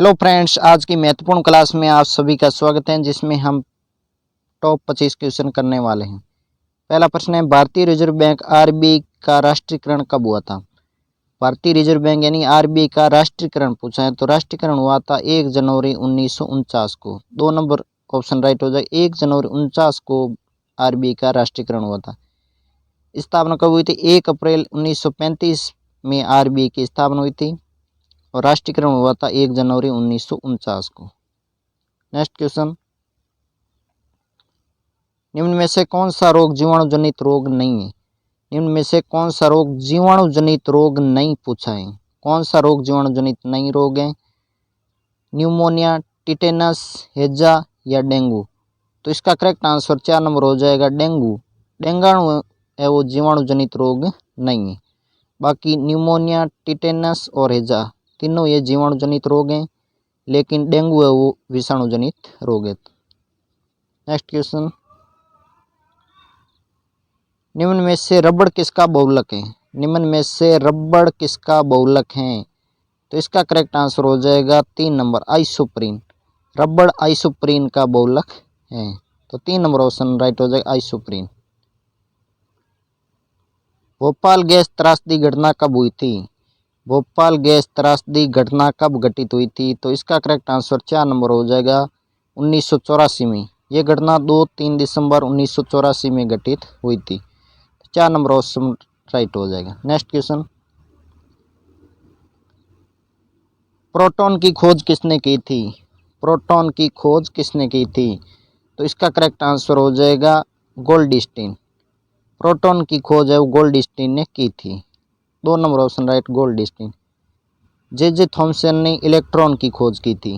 Hello friends, आज की महत्वपूर्ण क्लास में आप सभी का स्वागत है, जिसमें हम टॉप 25 क्वेश्चन करने वाले हैं। पहला प्रश्न है, भारतीय रिजर्व बैंक आरबीआई का राष्ट्रीयकरण कब हुआ था। भारतीय रिजर्व बैंक यानी आरबीआई का राष्ट्रीयकरण पूछा है तो राष्ट्रीयकरण हुआ था 1 जनवरी 1949 को। 2 नंबर ऑप्शन राइट हो जाए। 1 जनवरी 1949 को आरबीआई का राष्ट्रीयकरण हुआ था। स्थापना कब हुई थी? 1 अप्रैल 1935 में आरबीआई की स्थापना हुई थी और राष्ट्रीयकरण हुआ था 1 जनवरी 1949 को। नेक्स्ट क्वेश्चन, निम्न में से कौन सा रोग जीवाणु जनित रोग नहीं है। निम्न में से कौन सा रोग जीवाणु जनित रोग नहीं पूछा है। कौन सा रोग जीवाणु जनित नहीं रोग है? न्यूमोनिया, टिटेनस, हैजा या डेंगू। तो इसका करेक्ट आंसर 4 नंबर हो जाएगा, डेंगू। डेंगू है वो जीवाणु जनित रोग नहीं है। बाकी न्यूमोनिया, टिटेनस और हैजा तीनों ये जीवाणु जनित रोग हैं, लेकिन डेंगू है वो विषाणु जनित रोग है। नेक्स्ट क्वेश्चन, निम्न में से रबड़ किसका बहुलक है। निम्न में से रबड़ किसका बहुलक है? तो इसका करेक्ट आंसर हो जाएगा 3 नंबर, आइसोप्रीन। रबड़ आइसोप्रीन का बहुलक है, तो 3 नंबर ऑप्शन राइट हो जाएगा, आइसोप्रीन। भोपाल गैस त्रासदी घटना कब हुई थी? भोपाल गैस त्रासदी घटना कब घटित हुई थी? तो इसका करेक्ट आंसर 4 नंबर हो जाएगा, 1984 में। यह घटना 2-3 दिसंबर 1984 में घटित हुई थी। 4 नंबर ऑप्शन राइट हो जाएगा। नेक्स्ट क्वेश्चन, प्रोटॉन की खोज किसने की थी? प्रोटॉन की खोज किसने की थी? तो इसका करेक्ट आंसर हो जाएगा, गोल्डस्टीन। प्रोटॉन की खोज है वो गोल्डस्टीन ने की थी। 2 number option right, Goldstein. J Thomson ने इलेक्ट्रॉन की खोज की थी।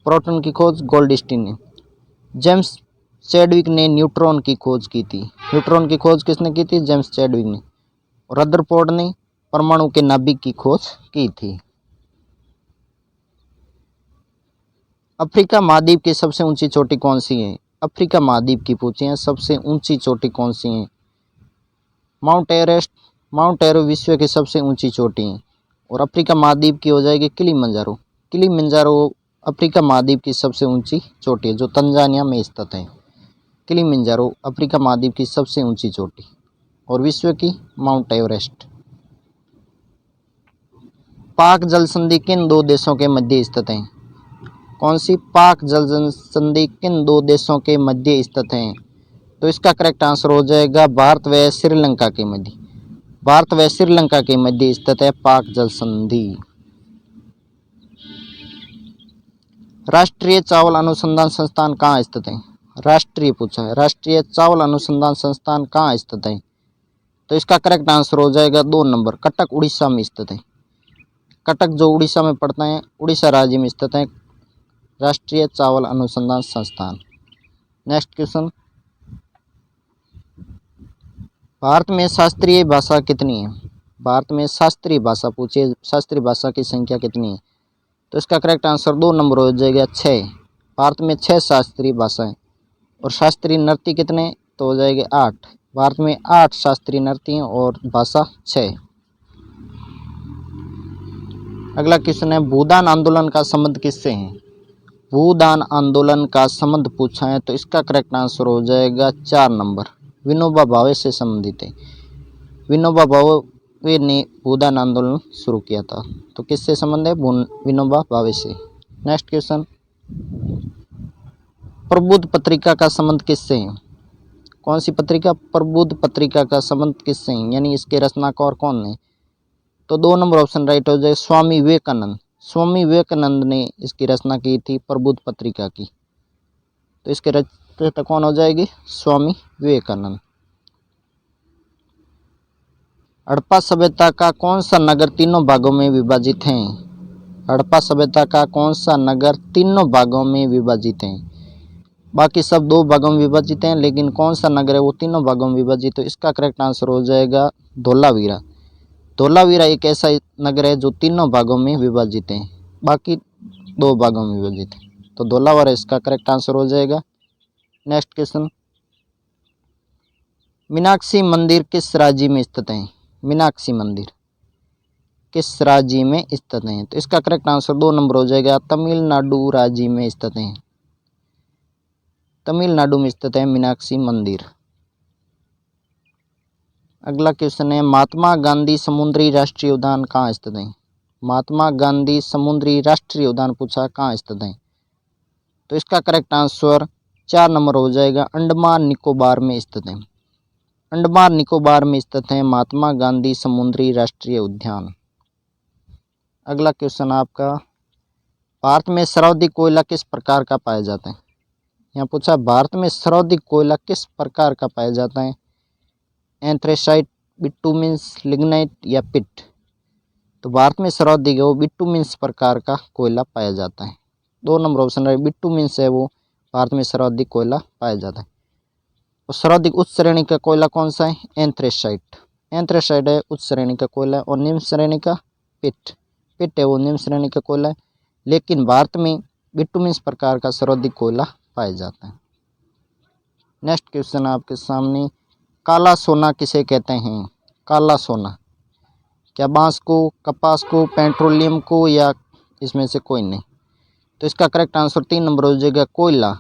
प्रोटॉन की खोज गोल्डस्टीन ने। जेम्स चैडविक ने न्यूट्रॉन की खोज की थी। न्यूट्रॉन की खोज किसने की थी? जेम्स चैडविक ने। रदरफोर्ड ने परमाणु के नाभिक की खोज की थी। अफ्रीका महाद्वीप की सबसे ऊंची चोटी कौन सी है? अफ्रीका महाद्वीप की पूछी है, सबसे ऊंची चोटी कौन सी है? Mount Everest. माउंट एवरेस्ट विश्व की सबसे ऊंची चोटी है और अफ्रीका महाद्वीप की हो जाएगी किलिमंजारो। किलिमंजारो अफ्रीका महाद्वीप की सबसे ऊंची चोटी है, जो तंजानिया में स्थित है। किलिमंजारो अफ्रीका महाद्वीप की सबसे ऊंची चोटी और विश्व की माउंट एवरेस्ट। पाक जल संधि किन 2 देशों के मध्य स्थित है? कौन सी पाक जल संधि किन 2 देशों के मध्य स्थित है? तो इसका करेक्ट आंसर हो जाएगा, भारत व श्रीलंका के मध्य। भारत व श्रीलंका के मध्य स्थित है पाक जल संधि। राष्ट्रीय चावल अनुसंधान संस्थान कहाँ स्थित है? राष्ट्रीय पूछा है, राष्ट्रीय चावल अनुसंधान संस्थान कहाँ स्थित है? तो इसका करेक्ट आंसर हो जाएगा 2 नंबर, कटक उड़ीसा में स्थित है। कटक जो उड़ीसा में पड़ता है, उड़ीसा राज्य में स्थित है राष्ट्रीय चावल अनुसंधान संस्थान। नेक्स्ट क्वेश्चन, भारत में शास्त्रीय भाषा कितनी है? भारत में शास्त्रीय भाषा पूछिए, शास्त्रीय भाषा की संख्या कितनी है? तो इसका करेक्ट आंसर 2 नंबर हो जाएगा, 6। भारत में 6 शास्त्रीय भाषाएं। और शास्त्रीय नृत्य कितने? तो हो जाएंगे 8। भारत में 8 शास्त्रीय नृत्य हैं और भाषा 6। अगला क्वेश्चन है, भूदान आंदोलन का संबंध किससे है? भूदान आंदोलन का संबंध पूछा है तो इसका करेक्ट आंसर हो जाएगा 4 नंबर, विनोबा भावे से संबंधित है। विनोबा भावे ने भूदान आंदोलन शुरू किया था, तो किससे संबंध है? विनोबा भावे से। नेक्स्ट क्वेश्चन, प्रबुद्ध पत्रिका का संबंध किससे है? कौन सी पत्रिका? प्रबुद्ध पत्रिका का संबंध किससे है, यानी इसके रचनाकार कौन है? तो 2 नंबर ऑप्शन राइट हो जाए, स्वामी विवेकानंद। स्वामी विवेकानंद ने इसकी रचना की थी प्रबुद्ध पत्रिका की, तो इसके रचयिता कौन हो जाएगी? स्वामी विवेकानंद। हड़प्पा सभ्यता का कौन सा नगर तीनों भागों में विभाजित है? हड़प्पा सभ्यता का कौन सा नगर तीनों भागों में विभाजित है? बाकी सब 2 भागों में विभाजित हैं, लेकिन कौन सा नगर है वो तीनों भागों में विभाजित? तो इसका करेक्ट आंसर हो जाएगा धोलावीरा। धोलावीरा एक ऐसा नगर है जो तीनों भागों में विभाजित है, बाकी 2 भागों में विभाजित है, तो धोलावीरा इसका करेक्ट आंसर हो जाएगा। नेक्स्ट क्वेश्चन, मीनाक्षी मंदिर किस राज्य में स्थित है? मीनाक्षी मंदिर किस राज्य में स्थित हैं? तो इसका करेक्ट आंसर 2 नंबर हो जाएगा, तमिलनाडु राज्य में स्थित हैं। तमिलनाडु में स्थित है मीनाक्षी मंदिर। अगला क्वेश्चन है, महात्मा गांधी समुद्री राष्ट्रीय उद्यान कहाँ स्थित है? महात्मा गांधी समुद्री राष्ट्रीय उद्यान पूछा कहाँ स्थित है? तो इसका करेक्ट आंसर 4 नंबर हो जाएगा, अंडमान निकोबार में स्थित है। अंडमान निकोबार में स्थित है महात्मा गांधी समुद्री राष्ट्रीय उद्यान। अगला क्वेश्चन आपका, भारत में सर्वाधिक कोयला किस प्रकार का पाया जाता है? यहाँ पूछा भारत में सर्वाधिक कोयला किस प्रकार का पाया जाता है? एंथ्रेसाइट, बिटुमिन्स, लिग्नाइट या पिट? तो भारत में सर्वाधिक है वो बिटुमिन्स प्रकार का कोयला पाया जाता है। 2 नंबर ऑप्शन है, बिटुमिन्स है वो भारत में सर्वाधिक कोयला पाया जाता है। और सर्वाधिक उच्च श्रेणी का कोयला कौन सा है? एंथ्रेसाइट। एंथ्रेसाइट है उच्च श्रेणी का कोयला, और निम्न श्रेणी का पिट। पिट है वो निम्न श्रेणी का कोयला है, लेकिन भारत में बिटुमिन्स प्रकार का सर्वाधिक कोयला पाया जाता है। नेक्स्ट क्वेश्चन आपके सामने, काला सोना किसे कहते हैं? काला सोना, क्या बांस को, कपास को, पेट्रोलियम को, या इसमें से कोई नहीं? तो इसका करेक्ट आंसर 3 नंबर हो जाएगा, कोयला।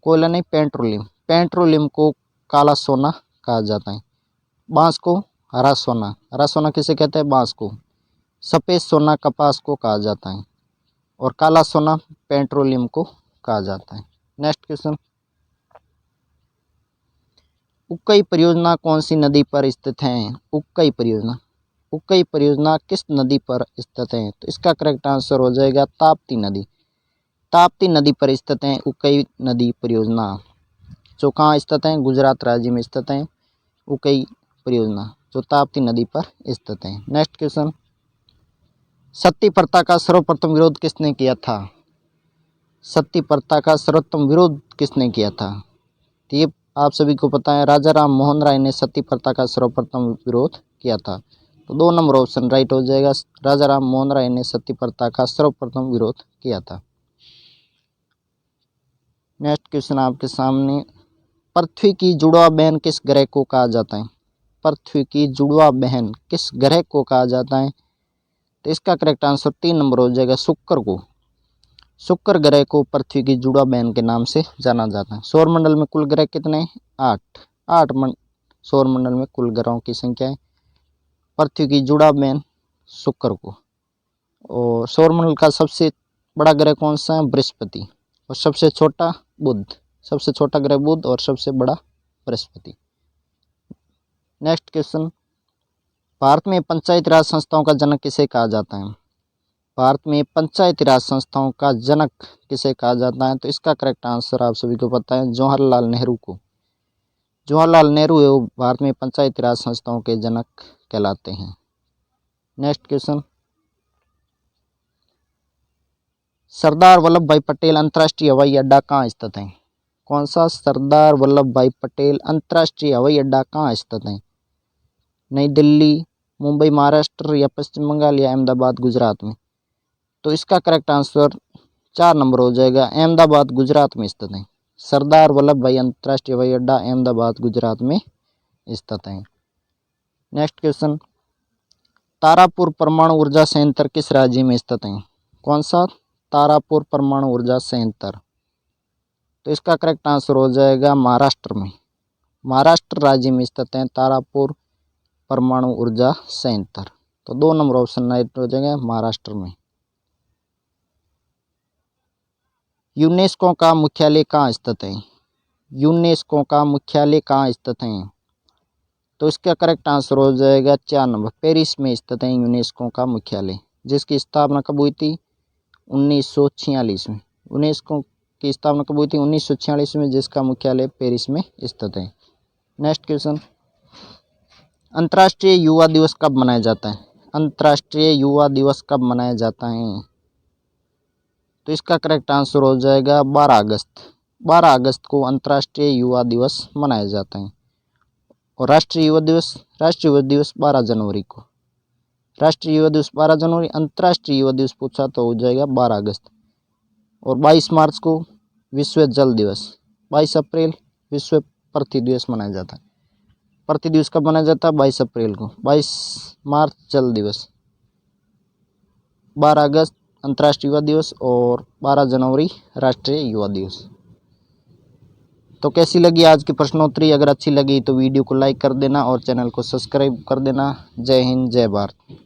कोयला नहीं, पेट्रोलियम। पेट्रोलियम को काला सोना कहा जाता है। बांस को हरा सोना। हरा सोना किसे कहते हैं? बांस को। सफ़ेद सोना कपास को कहा जाता है, और काला सोना पेट्रोलियम को कहा जाता है। नेक्स्ट क्वेश्चन, उक्कई परियोजना कौन सी नदी पर स्थित है? उक्कई परियोजना, उक्कई परियोजना किस नदी पर स्थित है? तो इसका करेक्ट आंसर हो जाएगा, ताप्ती नदी। ताप्ती नदी पर स्थित है उक्कई नदी परियोजना, जो कहाँ स्थित है? गुजरात राज्य में स्थित है उक्कई परियोजना, जो ताप्ती नदी पर स्थित है। नेक्स्ट क्वेश्चन, सती प्रथा का सर्वप्रथम विरोध किसने किया था? सती प्रथा का सर्वोत्तम विरोध किसने किया था? तो ये आप सभी को पता है, राजा राम मोहन राय ने सती प्रथा का सर्वप्रथम विरोध किया था। तो 2 नंबर ऑप्शन राइट हो जाएगा, राजा राम मोहन राय ने सती प्रथा का सर्वप्रथम विरोध किया था। नेक्स्ट क्वेश्चन आपके सामने, पृथ्वी की जुड़वा बहन किस ग्रह को कहा जाता है? पृथ्वी की जुड़वा बहन किस ग्रह को कहा जाता है? तो इसका करेक्ट आंसर 3 नंबर हो जाएगा, शुक्र को। शुक्र ग्रह को पृथ्वी की जुड़वा बहन के नाम से जाना जाता है। सौरमंडल में कुल ग्रह कितने हैं? 8 सौरमंडल में कुल ग्रहों की संख्या है। पृथ्वी की जुड़वा बहन शुक्र को। और सौरमंडल का सबसे बड़ा ग्रह कौन सा है? बृहस्पति। और सबसे छोटा बुध। सबसे छोटा ग्रह बुध और सबसे बड़ा बृहस्पति। नेक्स्ट क्वेश्चन, भारत में पंचायती राज संस्थाओं का जनक किसे कहा जाता है? भारत में पंचायती राज संस्थाओं का जनक किसे कहा जाता है? तो इसका करेक्ट आंसर आप सभी को पता है, जवाहरलाल नेहरू को। जवाहरलाल नेहरू है वो भारत में पंचायती राज संस्थाओं के जनक कहलाते हैं। नेक्स्ट क्वेश्चन, सरदार वल्लभ भाई पटेल अंतर्राष्ट्रीय हवाई अड्डा कहाँ स्थित है? कौन सा? सरदार वल्लभ भाई पटेल अंतर्राष्ट्रीय हवाई अड्डा कहाँ स्थित है? नई दिल्ली, मुंबई महाराष्ट्र, या पश्चिम बंगाल, या अहमदाबाद गुजरात में? तो इसका करेक्ट आंसर 4 नंबर हो जाएगा, अहमदाबाद गुजरात में स्थित है। सरदार वल्लभ भाई अंतर्राष्ट्रीय हवाई अड्डा अहमदाबाद गुजरात में स्थित है। नेक्स्ट क्वेश्चन, तारापुर परमाणु ऊर्जा संयंत्र किस राज्य में स्थित है? कौन सा? तारापुर परमाणु ऊर्जा संयंत्र। तो इसका करेक्ट आंसर हो जाएगा महाराष्ट्र में। महाराष्ट्र राज्य में स्थित है तारापुर परमाणु ऊर्जा संयंत्र। तो 2 नंबर ऑप्शन राइट हो जाएगा, महाराष्ट्र में। यूनेस्को का मुख्यालय कहाँ स्थित है? यूनेस्को का मुख्यालय कहाँ स्थित है? तो इसका करेक्ट आंसर हो जाएगा 4 नंबर, पेरिस में स्थित है यूनेस्को का मुख्यालय, जिसकी स्थापना कब हुई थी? 1946 में। यूनेस्को की स्थापना कब हुई थी? 1946 में, जिसका मुख्यालय पेरिस में स्थित है। नेक्स्ट क्वेश्चन, अंतर्राष्ट्रीय युवा दिवस कब मनाया जाता है? अंतर्राष्ट्रीय युवा दिवस कब मनाया जाता है? तो इसका करेक्ट आंसर हो जाएगा 12 अगस्त। 12 अगस्त को अंतर्राष्ट्रीय युवा दिवस मनाया जाता है। और राष्ट्रीय युवा दिवस 12 जनवरी को। राष्ट्रीय युवा दिवस 12 जनवरी, अंतर्राष्ट्रीय युवा दिवस पूछा तो हो जाएगा 12 अगस्त। और 22 मार्च को विश्व जल दिवस, 22 अप्रैल विश्व पृथ्वी दिवस मनाया जाता है। पृथ्वी दिवस कब मनाया जाता है? 22 अप्रैल को। 22 मार्च जल दिवस, 12 अगस्त अंतर्राष्ट्रीय युवा दिवस और 12 जनवरी राष्ट्रीय युवा दिवस। तो कैसी लगी आज की प्रश्नोत्तरी? अगर अच्छी लगी तो वीडियो को लाइक कर देना और चैनल को सब्सक्राइब कर देना। जय हिंद, जय भारत।